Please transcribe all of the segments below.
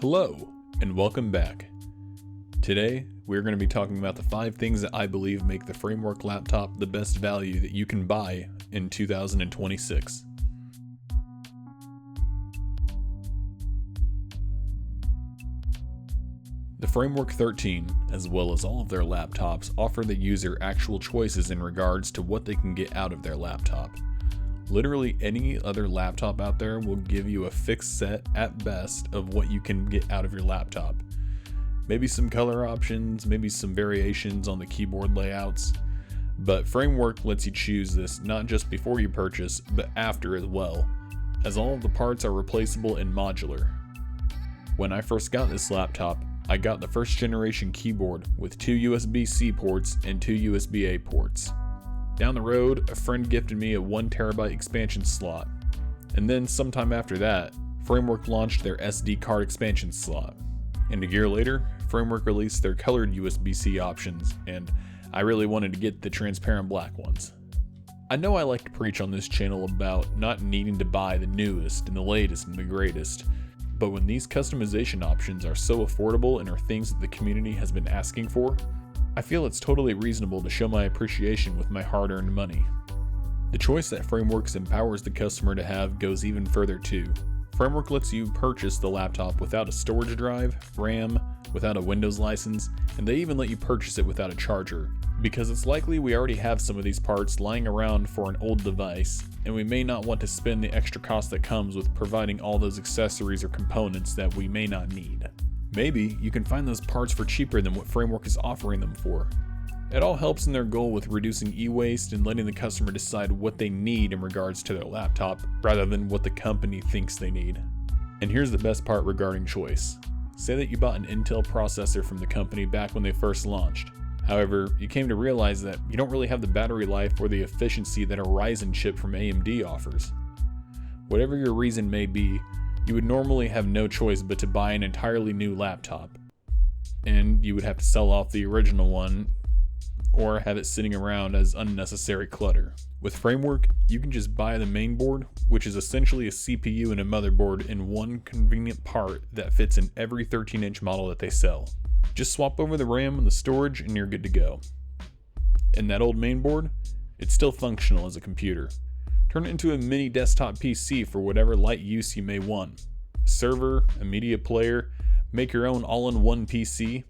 Hello, and welcome back. Today, we're going to be talking about the 5 things that I believe make the Framework laptop the best value that you can buy in 2026. The Framework 13, as well as all of their laptops, offer the user actual choices in regards to what they can get out of their laptop. Literally any other laptop out there will give you a fixed set, at best, of what you can get out of your laptop. Maybe some color options, maybe some variations on the keyboard layouts, but Framework lets you choose this not just before you purchase, but after as well, as all of the parts are replaceable and modular. When I first got this laptop, I got the first generation keyboard with 2 USB-C ports and 2 USB-A ports. Down the road, a friend gifted me a 1TB expansion slot, and then sometime after that, Framework launched their SD card expansion slot. And a year later, Framework released their colored USB-C options, and I really wanted to get the transparent black ones. I know I like to preach on this channel about not needing to buy the newest and the latest and the greatest, but when these customization options are so affordable and are things that the community has been asking for, I feel it's totally reasonable to show my appreciation with my hard-earned money. The choice that Frameworks empowers the customer to have goes even further too. Framework lets you purchase the laptop without a storage drive, RAM, without a Windows license, and they even let you purchase it without a charger, because it's likely we already have some of these parts lying around for an old device, and we may not want to spend the extra cost that comes with providing all those accessories or components that we may not need. Maybe you can find those parts for cheaper than what Framework is offering them for. It all helps in their goal with reducing e-waste and letting the customer decide what they need in regards to their laptop, rather than what the company thinks they need. And here's the best part regarding choice. Say that you bought an Intel processor from the company back when they first launched. However, you came to realize that you don't really have the battery life or the efficiency that a Ryzen chip from AMD offers. Whatever your reason may be, you would normally have no choice but to buy an entirely new laptop. And you would have to sell off the original one or have it sitting around as unnecessary clutter. With Framework, you can just buy the main board, which is essentially a CPU and a motherboard in one convenient part that fits in every 13-inch model that they sell. Just swap over the RAM and the storage and you're good to go. And that old main board, it's still functional as a computer. Turn it into a mini desktop PC for whatever light use you may want. A server, a media player, make your own all-in-one PC.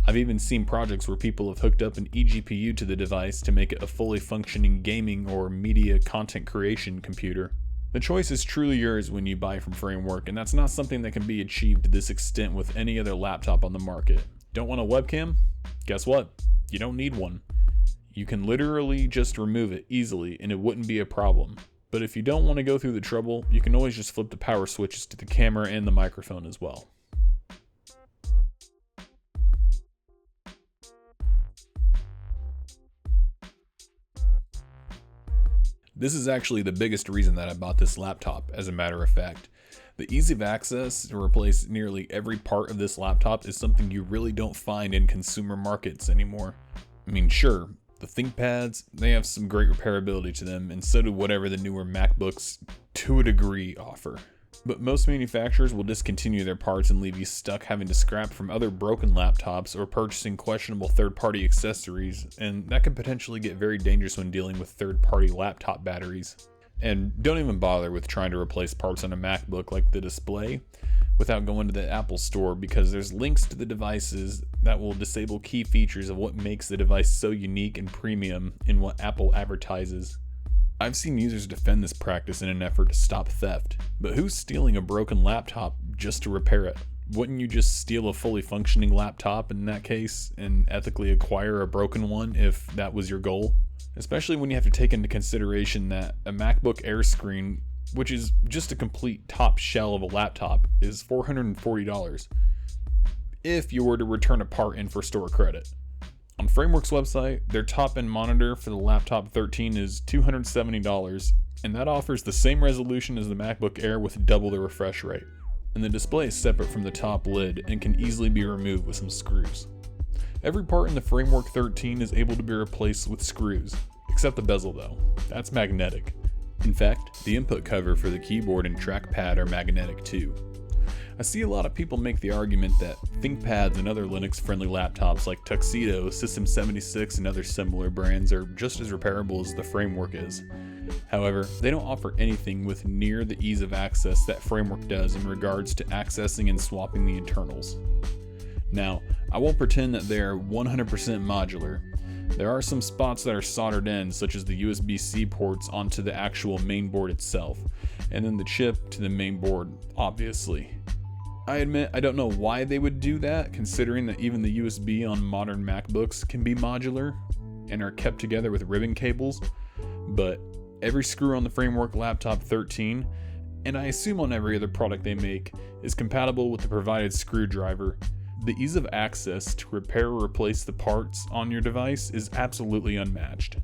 I've even seen projects where people have hooked up an eGPU to the device to make it a fully functioning gaming or media content creation computer. The choice is truly yours when you buy from Framework, and that's not something that can be achieved to this extent with any other laptop on the market. Don't want a webcam? Guess what? You don't need one. You can literally just remove it easily and it wouldn't be a problem. But if you don't want to go through the trouble, you can always just flip the power switches to the camera and the microphone as well. This is actually the biggest reason that I bought this laptop, as a matter of fact. The ease of access to replace nearly every part of this laptop is something you really don't find in consumer markets anymore. I mean, sure, the ThinkPads, they have some great repairability to them, and so do whatever the newer MacBooks, to a degree, offer. But most manufacturers will discontinue their parts and leave you stuck having to scrap from other broken laptops or purchasing questionable third-party accessories, and that can potentially get very dangerous when dealing with third-party laptop batteries. And don't even bother with trying to replace parts on a MacBook like the display without going to the Apple Store, because there's links to the devices that will disable key features of what makes the device so unique and premium in what Apple advertises. I've seen users defend this practice in an effort to stop theft, but who's stealing a broken laptop just to repair it? Wouldn't you just steal a fully functioning laptop in that case and ethically acquire a broken one if that was your goal? Especially when you have to take into consideration that a MacBook Air screen, which is just a complete top shell of a laptop, is $440 if you were to return a part in for store credit. On Framework's website, their top-end monitor for the laptop 13 is $270, and that offers the same resolution as the MacBook Air with double the refresh rate. And the display is separate from the top lid and can easily be removed with some screws. Every part in the Framework 13 is able to be replaced with screws, except the bezel though. That's magnetic. In fact, the input cover for the keyboard and trackpad are magnetic too. I see a lot of people make the argument that ThinkPads and other Linux-friendly laptops like Tuxedo, System 76, and other similar brands are just as repairable as the Framework is. However, they don't offer anything with near the ease of access that Framework does in regards to accessing and swapping the internals. Now, I won't pretend that they are 100% modular. There are some spots that are soldered in, such as the USB-C ports onto the actual main board itself, and then the chip to the main board, obviously. I admit I don't know why they would do that, considering that even the USB on modern MacBooks can be modular and are kept together with ribbon cables, but every screw on the Framework Laptop 13, and I assume on every other product they make, is compatible with the provided screwdriver. The ease of access to repair or replace the parts on your device is absolutely unmatched.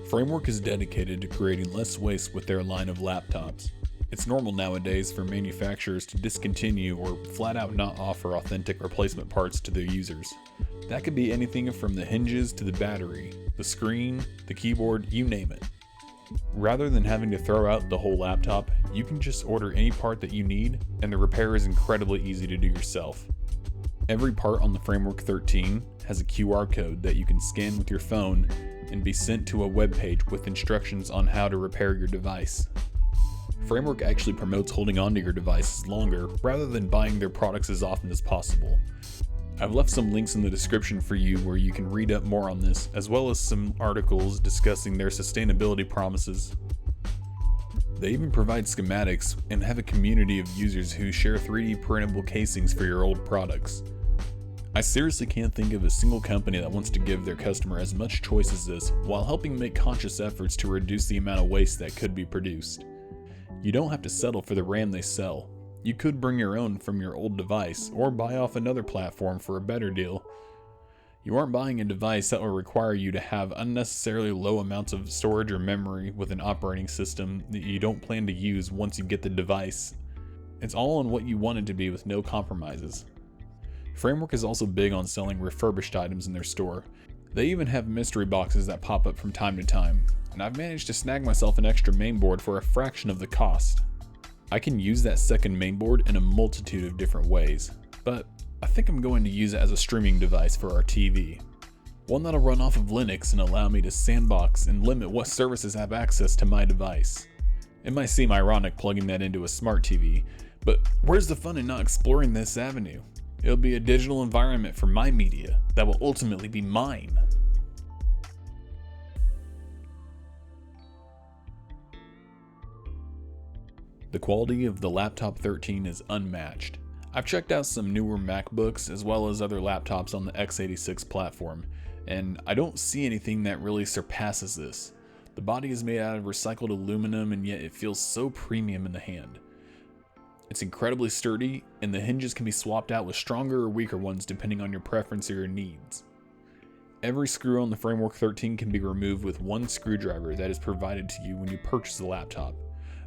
Framework is dedicated to creating less waste with their line of laptops. It's normal nowadays for manufacturers to discontinue or flat out not offer authentic replacement parts to their users. That could be anything from the hinges to the battery, the screen, the keyboard, you name it. Rather than having to throw out the whole laptop, you can just order any part that you need, and the repair is incredibly easy to do yourself. Every part on the Framework 13 has a QR code that you can scan with your phone and be sent to a web page with instructions on how to repair your device. Framework actually promotes holding onto your devices longer rather than buying their products as often as possible. I've left some links in the description for you where you can read up more on this, as well as some articles discussing their sustainability promises. They even provide schematics and have a community of users who share 3D printable casings for your old products. I seriously can't think of a single company that wants to give their customer as much choice as this, while helping make conscious efforts to reduce the amount of waste that could be produced. You don't have to settle for the RAM they sell. You could bring your own from your old device, or buy off another platform for a better deal. You aren't buying a device that will require you to have unnecessarily low amounts of storage or memory with an operating system that you don't plan to use once you get the device. It's all on what you want it to be with no compromises. Framework is also big on selling refurbished items in their store. They even have mystery boxes that pop up from time to time, and I've managed to snag myself an extra mainboard for a fraction of the cost. I can use that second mainboard in a multitude of different ways, but I think I'm going to use it as a streaming device for our TV. One that'll run off of Linux and allow me to sandbox and limit what services have access to my device. It might seem ironic plugging that into a smart TV, but where's the fun in not exploring this avenue? It'll be a digital environment for my media that will ultimately be mine. The quality of the Laptop 13 is unmatched. I've checked out some newer MacBooks as well as other laptops on the x86 platform, and I don't see anything that really surpasses this. The body is made out of recycled aluminum, and yet it feels so premium in the hand. It's incredibly sturdy, and the hinges can be swapped out with stronger or weaker ones depending on your preference or your needs. Every screw on the Framework 13 can be removed with one screwdriver that is provided to you when you purchase the laptop,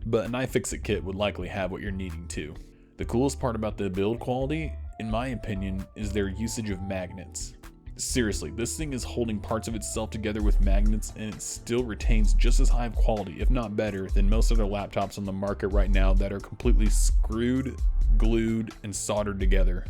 but an iFixit kit would likely have what you're needing too. The coolest part about the build quality, in my opinion, is their usage of magnets. Seriously, this thing is holding parts of itself together with magnets, and it still retains just as high of quality, if not better, than most other laptops on the market right now that are completely screwed, glued, and soldered together.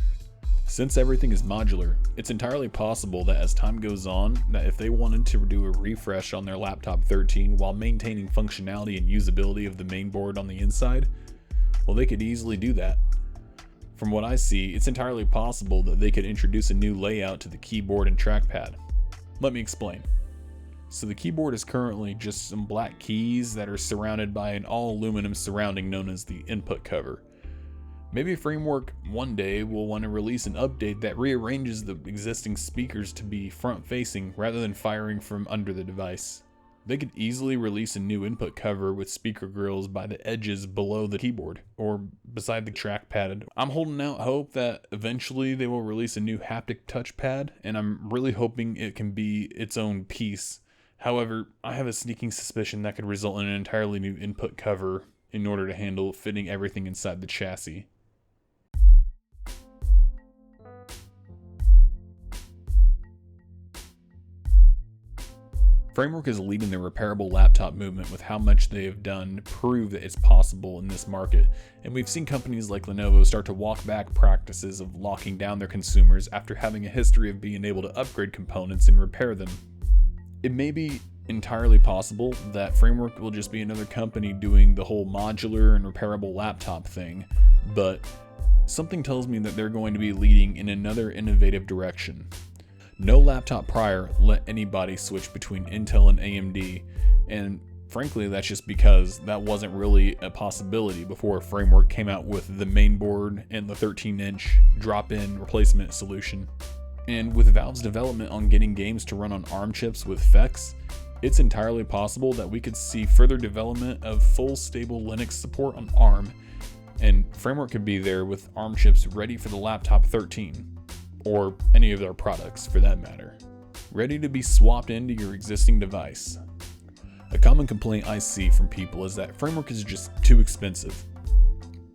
Since everything is modular, it's entirely possible that as time goes on, that if they wanted to do a refresh on their Laptop 13 while maintaining functionality and usability of the main board on the inside, well, they could easily do that. From what I see, it's entirely possible that they could introduce a new layout to the keyboard and trackpad. Let me explain. So the keyboard is currently just some black keys that are surrounded by an all-aluminum surrounding known as the input cover. Maybe Framework one day will want to release an update that rearranges the existing speakers to be front-facing rather than firing from under the device. They could easily release a new input cover with speaker grills by the edges below the keyboard or beside the trackpad. I'm holding out hope that eventually they will release a new haptic touchpad, and I'm really hoping it can be its own piece. However, I have a sneaking suspicion that could result in an entirely new input cover in order to handle fitting everything inside the chassis. Framework is leading the repairable laptop movement with how much they have done to prove that it's possible in this market, and we've seen companies like Lenovo start to walk back practices of locking down their consumers after having a history of being able to upgrade components and repair them. It may be entirely possible that Framework will just be another company doing the whole modular and repairable laptop thing, but something tells me that they're going to be leading in another innovative direction. No laptop prior let anybody switch between Intel and AMD, and frankly that's just because that wasn't really a possibility before Framework came out with the mainboard and the 13-inch drop-in replacement solution. And with Valve's development on getting games to run on ARM chips with FEX, it's entirely possible that we could see further development of full stable Linux support on ARM, and Framework could be there with ARM chips ready for the laptop 13. Or any of their products for that matter, ready to be swapped into your existing device. A common complaint I see from people is that Framework is just too expensive.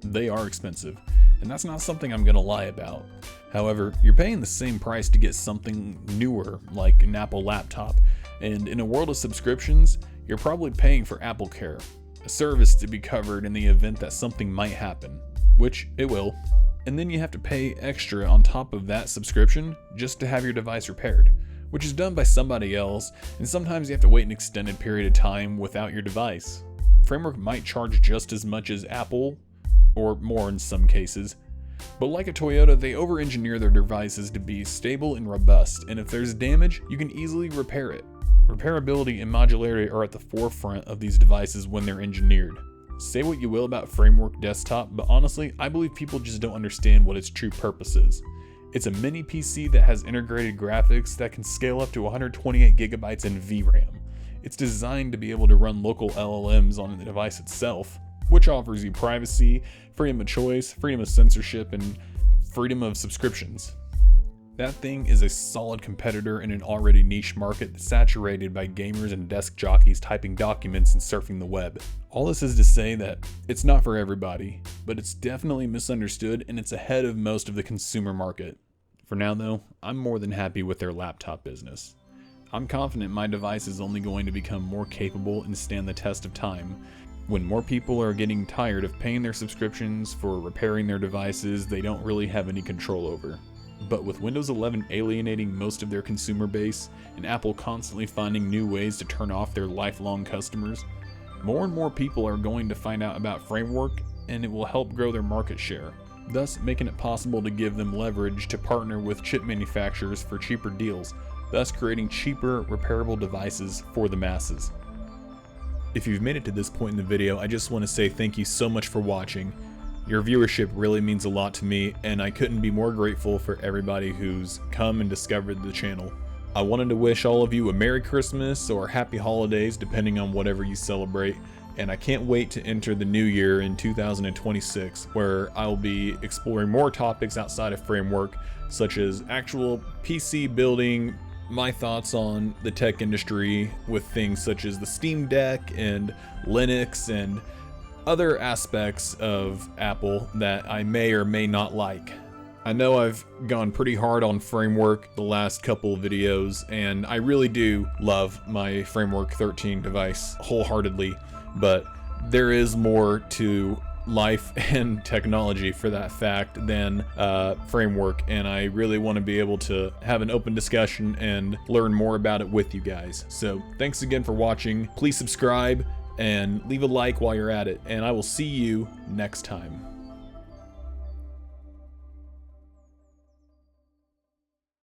They are expensive, and that's not something I'm gonna lie about. However, you're paying the same price to get something newer like an Apple laptop, and in a world of subscriptions, you're probably paying for Apple Care, a service to be covered in the event that something might happen, which it will. And then you have to pay extra on top of that subscription just to have your device repaired, which is done by somebody else, and sometimes you have to wait an extended period of time without your device. Framework might charge just as much as Apple, or more in some cases, but like a Toyota, they over-engineer their devices to be stable and robust, and if there's damage, you can easily repair it. Repairability and modularity are at the forefront of these devices when they're engineered. Say what you will about Framework Desktop, but honestly, I believe people just don't understand what its true purpose is. It's a mini PC that has integrated graphics that can scale up to 128 gigabytes in VRAM. It's designed to be able to run local LLMs on the device itself, which offers you privacy, freedom of choice, freedom of censorship, and freedom of subscriptions. That thing is a solid competitor in an already niche market saturated by gamers and desk jockeys typing documents and surfing the web. All this is to say that it's not for everybody, but it's definitely misunderstood and it's ahead of most of the consumer market. For now though, I'm more than happy with their laptop business. I'm confident my device is only going to become more capable and stand the test of time. When more people are getting tired of paying their subscriptions for repairing their devices they don't really have any control over. But with Windows 11 alienating most of their consumer base, and Apple constantly finding new ways to turn off their lifelong customers, more and more people are going to find out about Framework, and it will help grow their market share, thus making it possible to give them leverage to partner with chip manufacturers for cheaper deals, thus creating cheaper, repairable devices for the masses. If you've made it to this point in the video, I just want to say thank you so much for watching. Your viewership really means a lot to me, and I couldn't be more grateful for everybody who's come and discovered the channel. I wanted to wish all of you a Merry Christmas or Happy Holidays, depending on whatever you celebrate, and I can't wait to enter the new year in 2026, where I'll be exploring more topics outside of Framework, such as actual PC building, my thoughts on the tech industry with things such as the Steam Deck and Linux and other aspects of Apple that I may or may not like. I know I've gone pretty hard on Framework the last couple of videos, and I really do love my Framework 13 device wholeheartedly, but there is more to life and technology for that fact than Framework, and I really want to be able to have an open discussion and learn more about it with you guys. So thanks again for watching. Please subscribe and leave a like while you're at it, and I will see you next time.